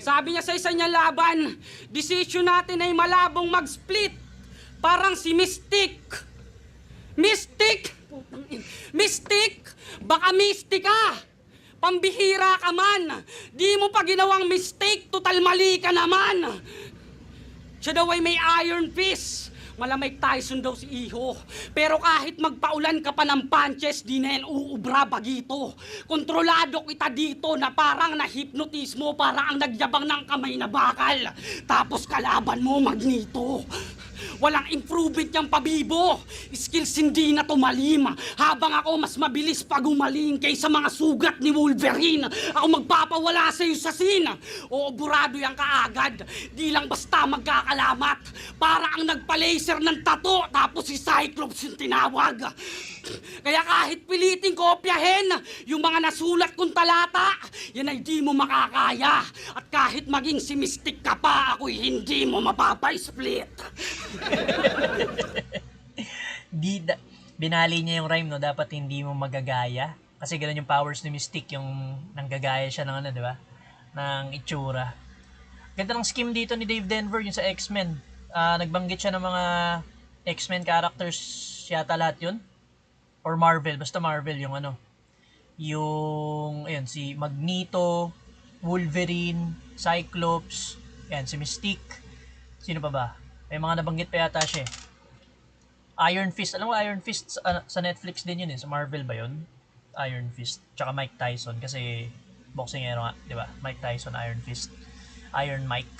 Sabi niya sa isa niya laban, desisyon natin ay malabong mag-split. Parang si Mystic. Mystic! Mystic! Baka mystic ka! Pambihira ka man! Di mo pa ginawang mistake, total mali ka naman! Siya daw ay may iron fist. Malamay Tyson daw si Iho. Pero kahit magpaulan ka pa ng punches, di na yan uubra bagito. Kontrolado kita dito na parang na-hypnotismo, para ang nagyabang ng kamay na bakal. Tapos kalaban mo, Magneto. Walang improvement niyang pabibo. Skills hindi na tumalim. Habang ako mas mabilis pag umaling kaysa mga sugat ni Wolverine. Ako magpapawala sa iyo sa scene. Oo, burado yan kaagad. Di lang basta magkakalamat. Para ang nagpa-laser ng tato, tapos si Cyclops yung tinawag. Kaya kahit piliting kopyahin yung mga nasulat kong talata, yan ay di mo makakaya. At kahit maging si Mystic ka pa, ako'y hindi mo mapapa-split. Binali niya yung rhyme, no? Dapat hindi mo magagaya. Kasi ganun yung powers ni Mystic, yung nanggagaya siya ng ano, di ba? Ng itsura. Ganda ng scheme dito ni Dave Denver, yung sa X-Men. Nagbanggit siya ng mga X-Men characters yata lahat yun. Or Marvel, basta Marvel yung ano. Yung, ayun, si Magneto, Wolverine, Cyclops, ayan, si Mystique. Sino pa ba? May mga nabanggit pa yata siya eh. Iron Fist, alam mo Iron Fist sa Netflix din yun eh, sa Marvel ba yun? Iron Fist, tsaka Mike Tyson kasi boxingero nga, di ba? Mike Tyson, Iron Fist, Iron Mike.